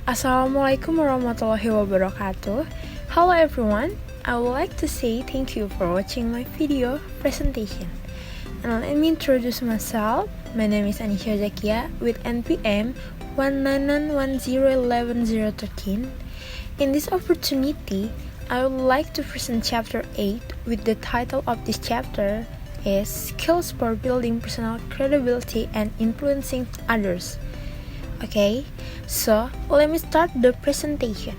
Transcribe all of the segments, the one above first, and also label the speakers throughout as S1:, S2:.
S1: Assalamualaikum warahmatullahi wabarakatuh. Hello everyone. I would like to say thank you for watching my video presentation. And let me introduce myself. My name is Annisya Uzzaqia with NPM 199101113. In this opportunity, I would like to present chapter 8 with the title of this chapter is Skills for Building Personal Credibility and Influencing Others. Okay, so let me start the presentation.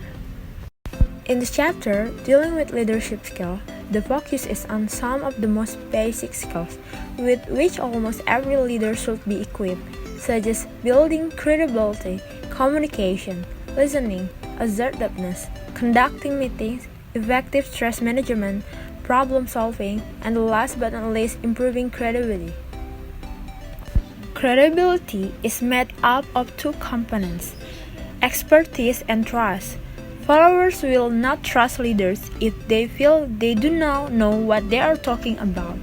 S1: In this chapter, dealing with leadership skill, the focus is on some of the most basic skills with which almost every leader should be equipped, such as building credibility, communication, listening, assertiveness, conducting meetings, effective stress management, problem solving, and last but not least, improving credibility. Credibility is made up of two components, expertise and trust. Followers will not trust leaders if they feel they do not know what they are talking about.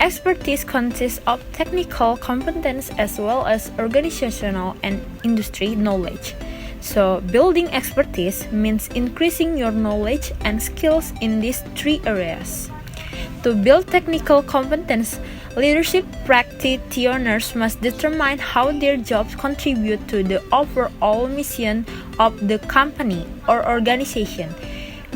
S1: Expertise consists of technical competence as well as organizational and industry knowledge. So, building expertise means increasing your knowledge and skills in these three areas. To build technical competence, leadership practitioners must determine how their jobs contribute to the overall mission of the company or organization.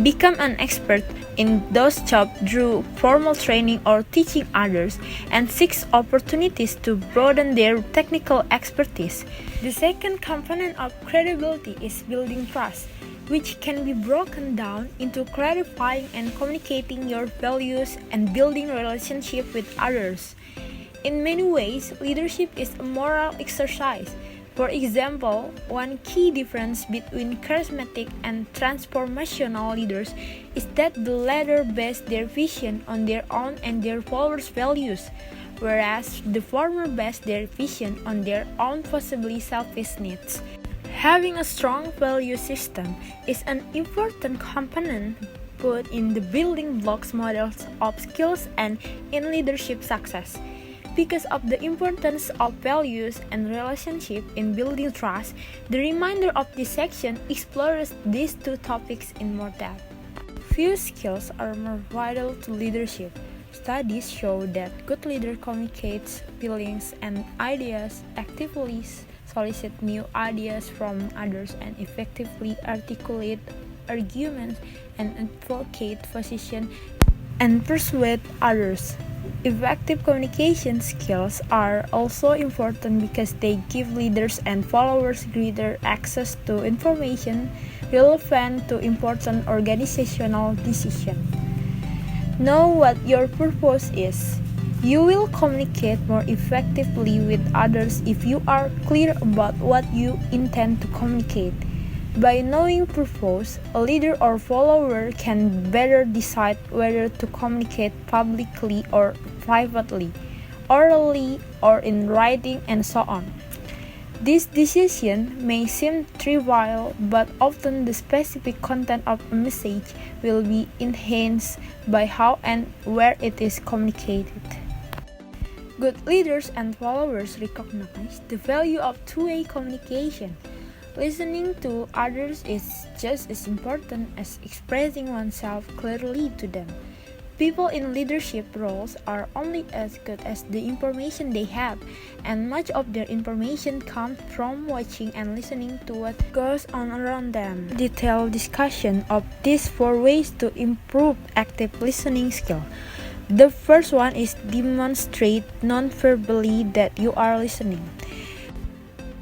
S1: Become an expert in those jobs through formal training or teaching others, and seek opportunities to broaden their technical expertise. The second component of credibility is building trust, which can be broken down into clarifying and communicating your values and building relationship with others. In many ways, leadership is a moral exercise. For example, one key difference between charismatic and transformational leaders is that the latter base their vision on their own and their followers' values, whereas the former base their vision on their own possibly selfish needs. Having a strong value system is an important component both in the building blocks models of skills and in leadership success. Because of the importance of values and relationship in building trust, the remainder of this section explores these two topics in more depth. Few skills are more vital to leadership. Studies show that good leader communicates feelings and ideas, actively solicit new ideas from others, and effectively articulate arguments and advocate position and persuade others. Effective communication skills are also important because they give leaders and followers greater access to information relevant to important organizational decisions. Know what your purpose is. You will communicate more effectively with others if you are clear about what you intend to communicate. By knowing purpose, a leader or follower can better decide whether to communicate publicly or privately, orally or in writing, and so on. This decision may seem trivial, but often the specific content of a message will be enhanced by how and where it is communicated. Good leaders and followers recognize the value of two-way communication. Listening to others is just as important as expressing oneself clearly to them. People in leadership roles are only as good as the information they have, and much of their information comes from watching and listening to what goes on around them. Detailed discussion of these 4 ways to improve active listening skill. The first one is demonstrate non-verbally that you are listening.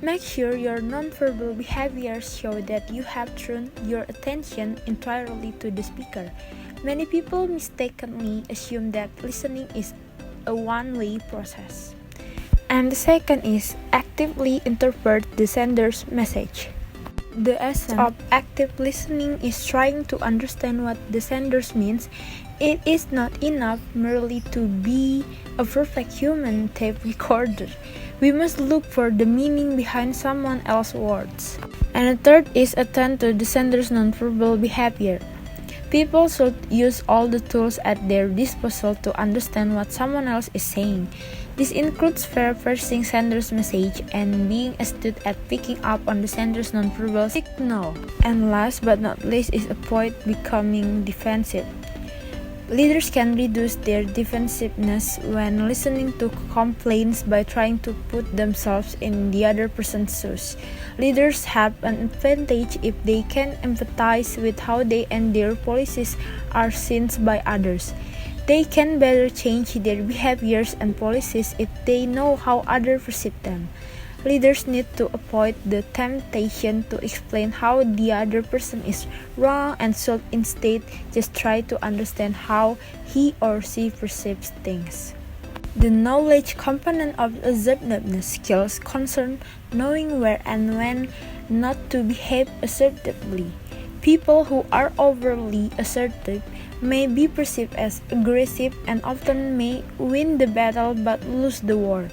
S1: Make sure your nonverbal behaviors show that you have turned your attention entirely to the speaker. Many people mistakenly assume that listening is a one-way process. And the second is actively interpret the sender's message. The essence of active listening is trying to understand what the sender means. It is not enough merely to be a perfect human tape recorder. We must look for the meaning behind someone else's words. And the third is attend to the sender's nonverbal behavior. People should use all the tools at their disposal to understand what someone else is saying. This includes paraphrasing sender's message and being astute at picking up on the sender's nonverbal signal. And last but not least is avoid becoming defensive. Leaders can reduce their defensiveness when listening to complaints by trying to put themselves in the other person's shoes. Leaders have an advantage if they can empathize with how they and their policies are seen by others. They can better change their behaviors and policies if they know how others perceive them. Leaders need to avoid the temptation to explain how the other person is wrong and should instead just try to understand how he or she perceives things. The knowledge component of assertiveness skills concern knowing where and when not to behave assertively. People who are overly assertive may be perceived as aggressive and often may win the battle but lose the war.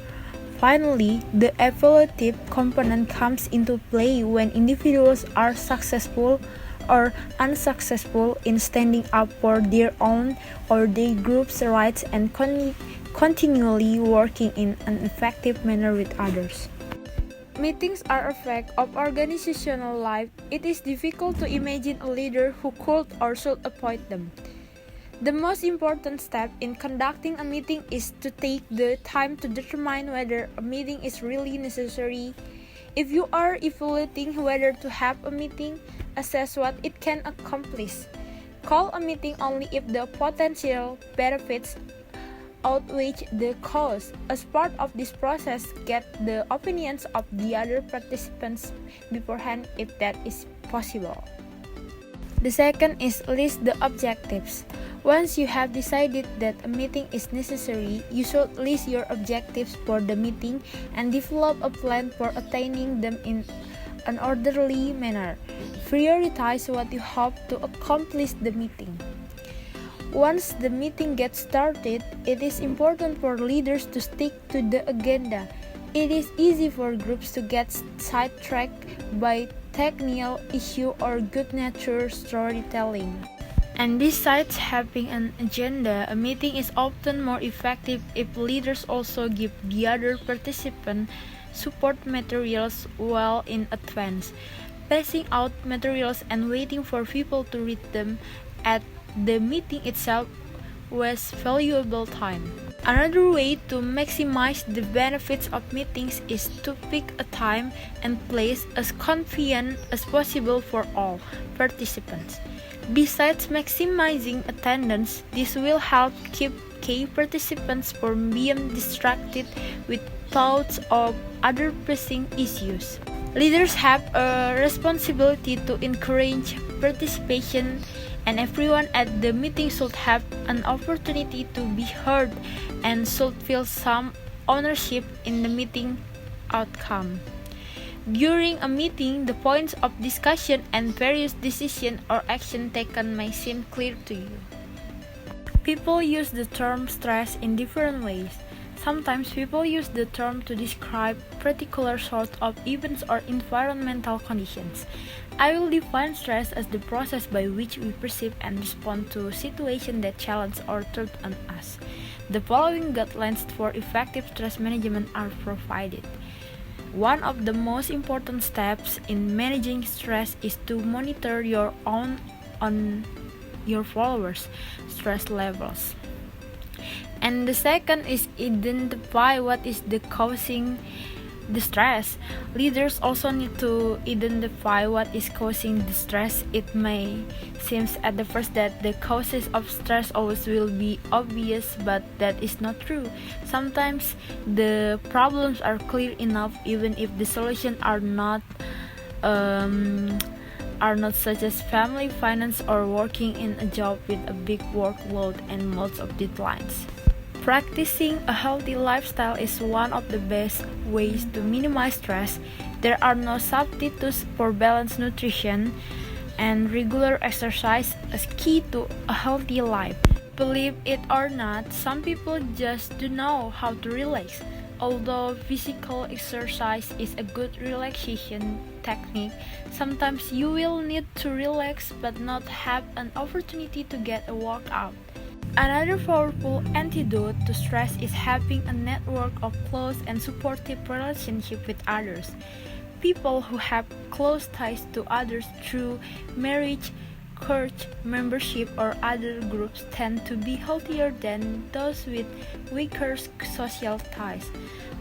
S1: Finally, the evaluative component comes into play when individuals are successful or unsuccessful in standing up for their own or their group's rights and continually working in an effective manner with others. Meetings are a fact of organizational life. It is difficult to imagine a leader who could or should avoid them. The most important step in conducting a meeting is to take the time to determine whether a meeting is really necessary. If you are evaluating whether to have a meeting, assess what it can accomplish. Call a meeting only if the potential benefits outweigh the cost. As part of this process, get the opinions of the other participants beforehand if that is possible. The second is list the objectives. Once you have decided that a meeting is necessary, you should list your objectives for the meeting and develop a plan for attaining them in an orderly manner. Prioritize what you hope to accomplish the meeting. Once the meeting gets started, it is important for leaders to stick to the agenda. It is easy for groups to get sidetracked by technical issue or good-natured storytelling. And besides having an agenda, a meeting is often more effective if leaders also give the other participant support materials well in advance. Passing out materials and waiting for people to read them at the meeting itself was valuable time. Another way to maximize the benefits of meetings is to pick a time and place as convenient as possible for all participants. Besides maximizing attendance, this will help keep key participants from being distracted with thoughts of other pressing issues. Leaders have a responsibility to encourage participation, and everyone at the meeting should have an opportunity to be heard and should feel some ownership in the meeting outcome. During a meeting, the points of discussion and various decisions or action taken may seem clear to you. People use the term stress in different ways. Sometimes people use the term to describe particular sorts of events or environmental conditions. I will define stress as the process by which we perceive and respond to situations that challenge or threaten us. The following guidelines for effective stress management are provided. One of the most important steps in managing stress is to monitor your own on your followers' stress levels. And the second is identify what is the causing the stress. Leaders also need to identify what is causing the stress. It may seem at the first that the causes of stress always will be obvious, but that is not true. Sometimes the problems are clear enough even if the solutions are not such as family, finance, or working in a job with a big workload and lots of deadlines. Practicing a healthy lifestyle is one of the best ways to minimize stress. There are no substitutes for balanced nutrition, and regular exercise is key to a healthy life. Believe it or not, some people just don't know how to relax. Although physical exercise is a good relaxation technique, sometimes you will need to relax but not have an opportunity to get a workout. Another powerful antidote to stress is having a network of close and supportive relationships with others. People who have close ties to others through marriage, church membership, or other groups tend to be healthier than those with weaker social ties.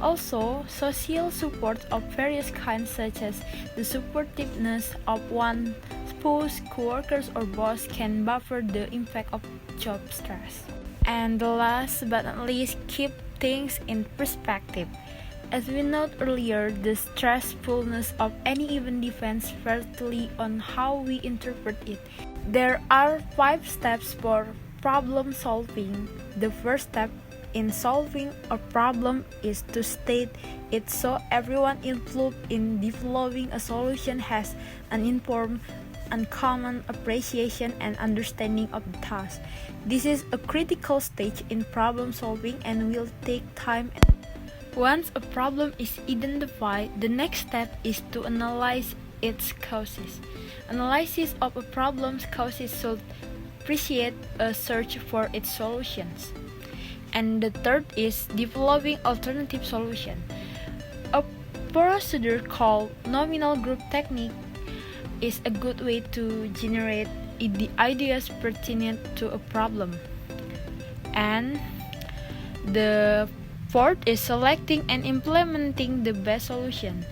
S1: Also, social support of various kinds, such as the supportiveness of one's spouse, co-workers, or boss, can buffer the impact of job stress. And last but not least, keep things in perspective. As we noted earlier, the stressfulness of any event depends firstly on how we interpret it. There are 5 steps for problem solving. The first step in solving a problem is to state it so everyone involved in developing a solution has an informed and common appreciation and understanding of the task. This is a critical stage in problem solving and will take time. Once a problem is identified, the next step is to analyze its causes. Analysis of a problem's causes should precede a search for its solutions. And the third is developing alternative solution. A procedure called nominal group technique is a good way to generate the ideas pertinent to a problem. And the fourth is selecting and implementing the best solution.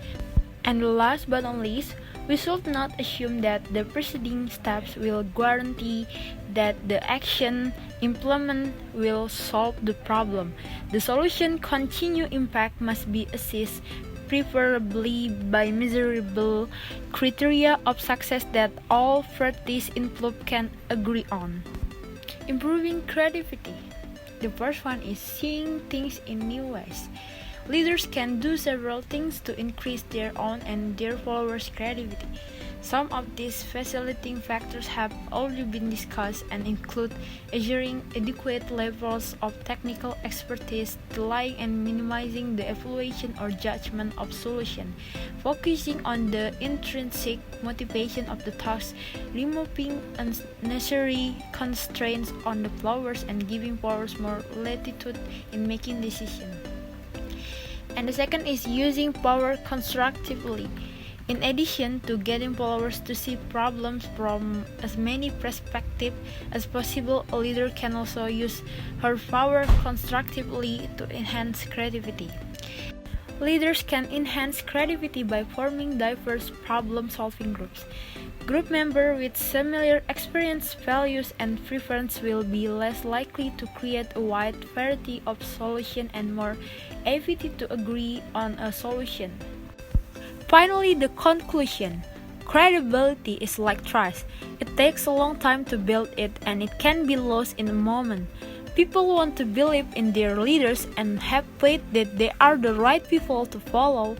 S1: And last but not least, we should not assume that the preceding steps will guarantee that the action implemented will solve the problem. The solution continued impact must be assessed preferably by measurable criteria of success that all parties involved can agree on. Improving creativity. The first one is seeing things in new ways. Leaders can do several things to increase their own and their followers' creativity. Some of these facilitating factors have already been discussed and include assuring adequate levels of technical expertise, delaying and minimizing the evaluation or judgment of solution, focusing on the intrinsic motivation of the task, removing unnecessary constraints on the followers, and giving followers more latitude in making decisions. And the second is using power constructively. In addition to getting followers to see problems from as many perspectives as possible, a leader can also use her power constructively to enhance creativity. Leaders can enhance creativity by forming diverse problem-solving groups. Group members with similar experience, values, and preferences will be less likely to create a wide variety of solutions and more apt to agree on a solution. Finally, the conclusion. Credibility is like trust. It takes a long time to build it and it can be lost in a moment. People want to believe in their leaders and have faith that they are the right people to follow.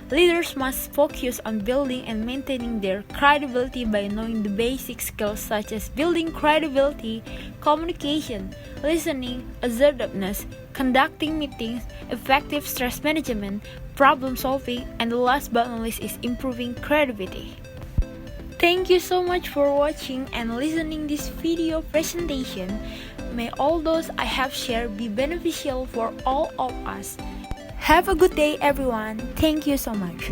S1: Leaders must focus on building and maintaining their credibility by knowing the basic skills such as building credibility, communication, listening, assertiveness, conducting meetings, effective stress management, problem solving, and the last but not least is improving creativity. Thank you so much for watching and listening this video presentation. May all those I have shared be beneficial for all of us. Have a good day, everyone. Thank you so much.